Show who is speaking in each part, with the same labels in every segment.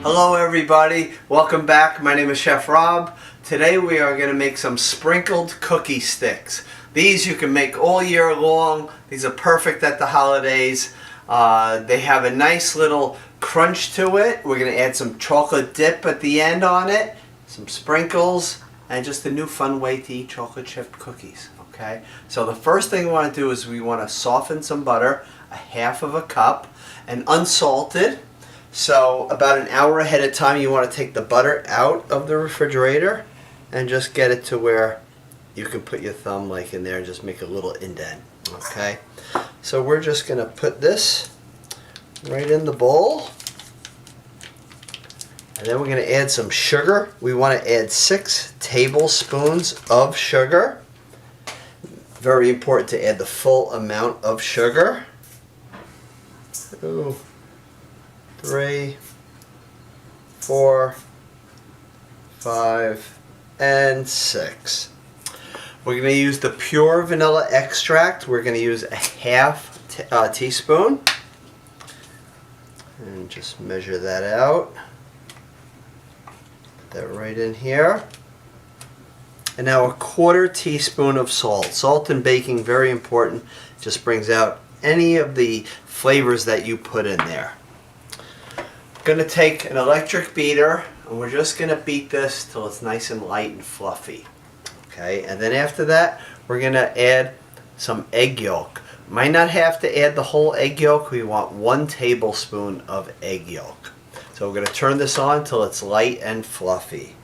Speaker 1: Hello everybody, welcome back. My name is Chef Rob. Today we are going to make some sprinkled cookie sticks. These you can make all year long. These are perfect at the holidays. They have a nice little crunch to it. We're going to add some chocolate dip at the end on it, some sprinkles, and just a new fun way to eat chocolate chip cookies. Okay, so the first thing we want to do is we want to soften some butter, a half of a cup, and unsalted. So about an hour ahead of time you want to take the butter out of the refrigerator and just get it to where you can put your thumb like in there and just make a little indent. Okay, so we're just going to put this right in the bowl, and then we're going to add some sugar. We want to add 6 tablespoons of sugar. Very important to add the full amount of sugar. 2, 3, 4, 5, and 6. We're going to use the pure vanilla extract. We're going to use a half teaspoon. And just measure that out. Put that right in here. And now a 1/4 teaspoon of salt. Salt in baking, very important. Just brings out any of the flavors that you put in there. I'm going to take an electric beater and we're just going to beat this till it's nice and light and fluffy. Okay, and then after that we're going to add some egg yolk. Might not have to add the whole egg yolk. We want 1 tablespoon of egg yolk. So we're going to turn this on till it's light and fluffy.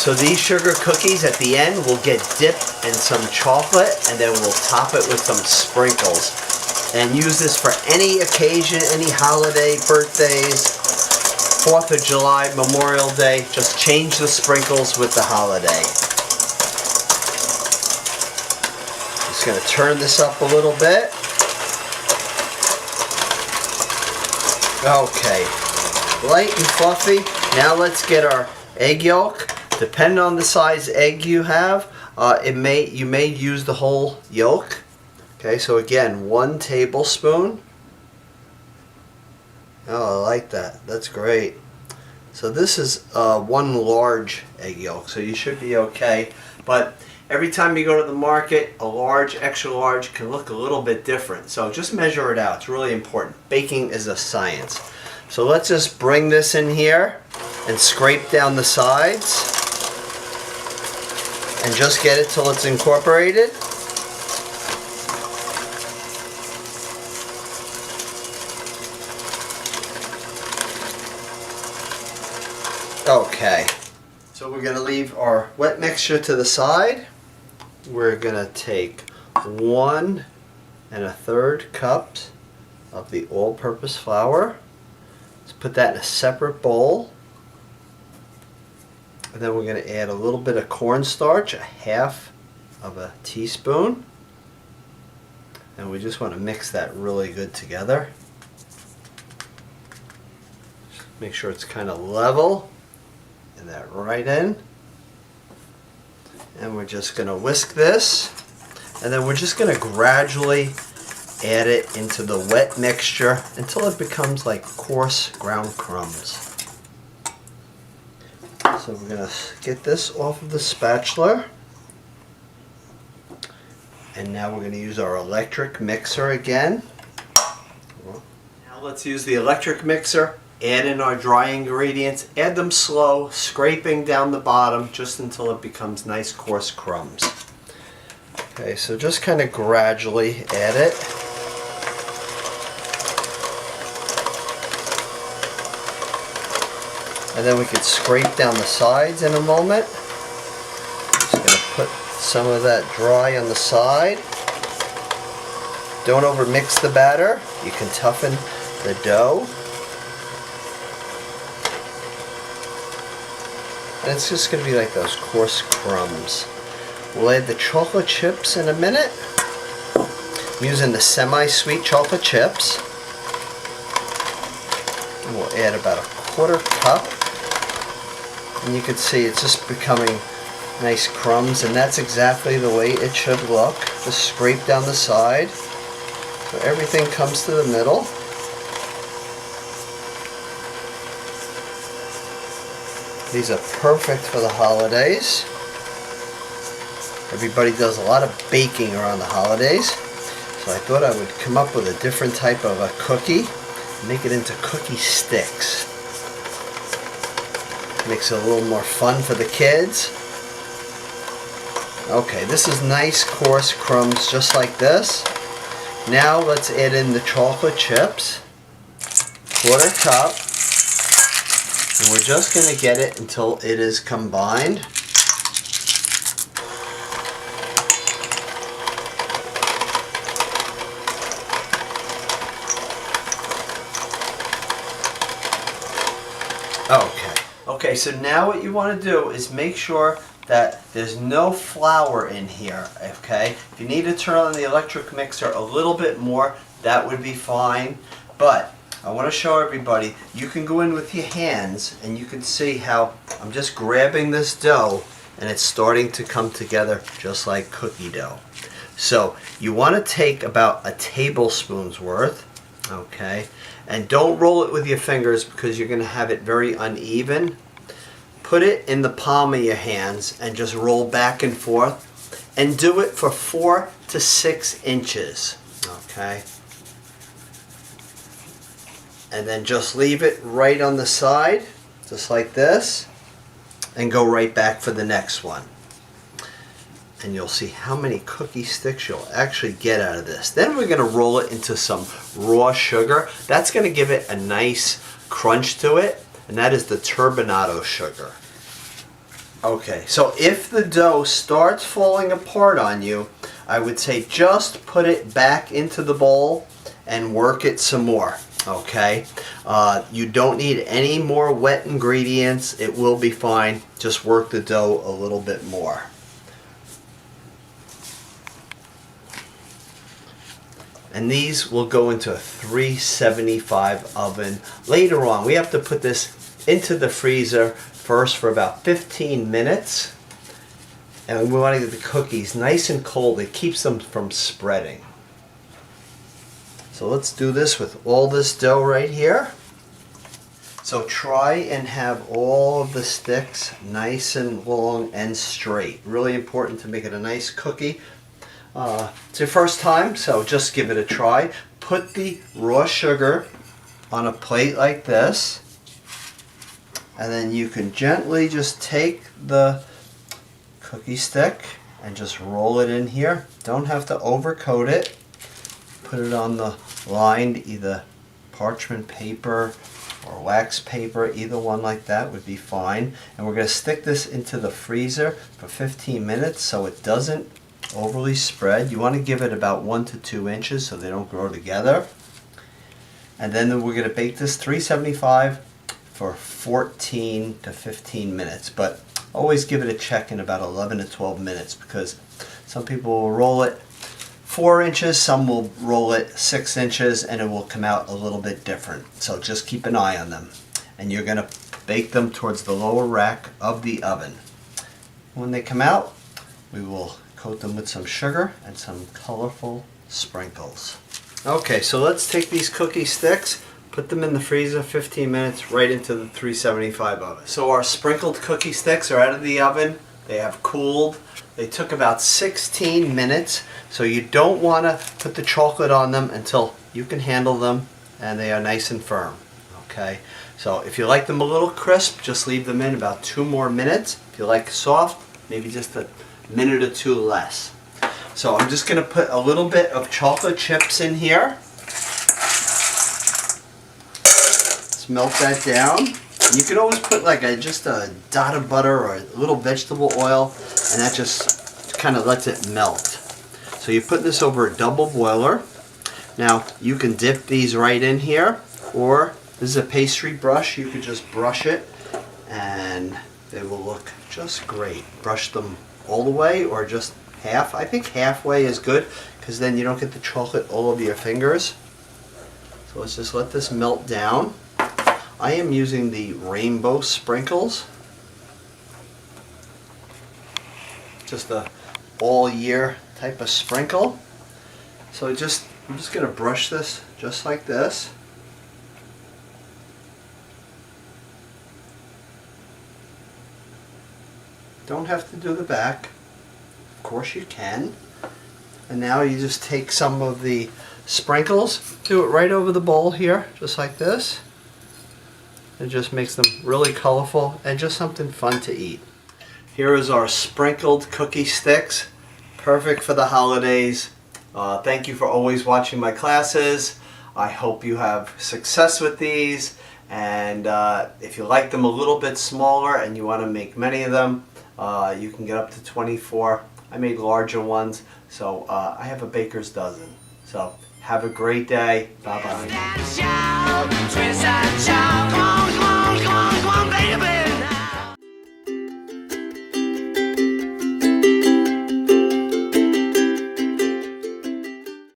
Speaker 1: So these sugar cookies at the end will get dipped in some chocolate, and then we'll top it with some sprinkles. And use this for any occasion, any holiday, birthdays, 4th of July, Memorial Day. Just change the sprinkles with the holiday. Just going to turn this up a little bit. Okay, light and fluffy. Now let's get our egg yolk. Depending on the size egg you have, you may use the whole yolk. Okay, so again, 1 tablespoon. Oh, I like that. That's great. So this is 1 large egg yolk, so you should be okay. But every time you go to the market, a large, extra large can look a little bit different. So just measure it out. It's really important. Baking is a science. So let's just bring this in here and scrape down the sides. And just get it till it's incorporated. Okay, so we're going to leave our wet mixture to the side. We're going to take 1 1/3 cups of the all-purpose flour. Let's put that in a separate bowl. And then we're going to add a little bit of cornstarch, a half of a teaspoon. And we just want to mix that really good together. Just make sure it's kind of level. And that right in. And we're just going to whisk this. And then we're just going to gradually add it into the wet mixture until it becomes like coarse ground crumbs. So we're going to get this off of the spatula. And now we're going to use our electric mixer again. Now let's use the electric mixer. Add in our dry ingredients. Add them slow, scraping down the bottom just until it becomes nice coarse crumbs. Okay, so just kind of gradually add it. And then we could scrape down the sides in a moment. Just going to put some of that dry on the side. Don't overmix the batter. You can toughen the dough. And it's just going to be like those coarse crumbs. We'll add the chocolate chips in a minute. I'm using the semi-sweet chocolate chips. And we'll add about a 1/4 cup. And you can see it's just becoming nice crumbs, and that's exactly the way it should look. Just scrape down the side. So everything comes to the middle. These are perfect for the holidays. Everybody does a lot of baking around the holidays. So I thought I would come up with a different type of a cookie, make it into cookie sticks. Makes it a little more fun for the kids. Okay, this is nice coarse crumbs just like this. Now let's add in the chocolate chips, 1/4 cup, and we're just going to get it until it is combined. Okay, so now what you want to do is make sure that there's no flour in here, okay? If you need to turn on the electric mixer a little bit more, that would be fine. But I want to show everybody, you can go in with your hands and you can see how I'm just grabbing this dough and it's starting to come together just like cookie dough. So you want to take about a tablespoon's worth, okay? And don't roll it with your fingers because you're going to have it very uneven. Put it in the palm of your hands and just roll back and forth. And do it for 4 to 6 inches, okay? And then just leave it right on the side, just like this. And go right back for the next one. And you'll see how many cookie sticks you'll actually get out of this. Then we're going to roll it into some raw sugar. That's going to give it a nice crunch to it, and that is the turbinado sugar. Okay, so if the dough starts falling apart on you, I would say just put it back into the bowl and work it some more. Okay, you don't need any more wet ingredients. It will be fine. Just work the dough a little bit more. And these will go into a 375 oven later on. We have to put this into the freezer first for about 15 minutes. And we want to get the cookies nice and cold. It keeps them from spreading. So let's do this with all this dough right here. So try and have all of the sticks nice and long and straight. Really important to make it a nice cookie. It's your first time, so just give it a try. Put the raw sugar on a plate like this, and then you can gently just take the cookie stick and just roll it in here. Don't have to overcoat it. Put it on the lined either parchment paper or wax paper, either one like that would be fine. And we're going to stick this into the freezer for 15 minutes so it doesn't overly spread. You want to give it about 1 to 2 inches so they don't grow together. And then we're going to bake this 375 for 14 to 15 minutes. But always give it a check in about 11 to 12 minutes because some people will roll it 4 inches, some will roll it 6 inches, and it will come out a little bit different. So just keep an eye on them. And you're going to bake them towards the lower rack of the oven. When they come out, we will coat them with some sugar and some colorful sprinkles. Okay, so let's take these cookie sticks, put them in the freezer 15 minutes right into the 375 oven. So our sprinkled cookie sticks are out of the oven. They have cooled. They took about 16 minutes, so you don't want to put the chocolate on them until you can handle them and they are nice and firm. Okay, so if you like them a little crisp, just leave them in about 2 more minutes. If you like soft, maybe just a minute or 2 less. So I'm just going to put a little bit of chocolate chips in here. Let's melt that down. You can always put like just a dot of butter or a little vegetable oil, and that just kind of lets it melt. So you put this over a double boiler. Now you can dip these right in here, or this is a pastry brush. You could just brush it and they will look just great. Brush them all the way or just half. I think halfway is good because then you don't get the chocolate all over your fingers. So let's just let this melt down. I am using the rainbow sprinkles. Just a all year type of sprinkle. So just I'm just going to brush this just like this. Don't have to do the back. Of course you can. And now you just take some of the sprinkles, do it right over the bowl here, just like this. It just makes them really colorful and just something fun to eat. Here is our sprinkled cookie sticks. Perfect for the holidays. Thank you for always watching my classes. I hope you have success with these. And if you like them a little bit smaller and you want to make many of them, you can get up to 24. I made larger ones, so I have a baker's dozen. So have a great day. Bye-bye.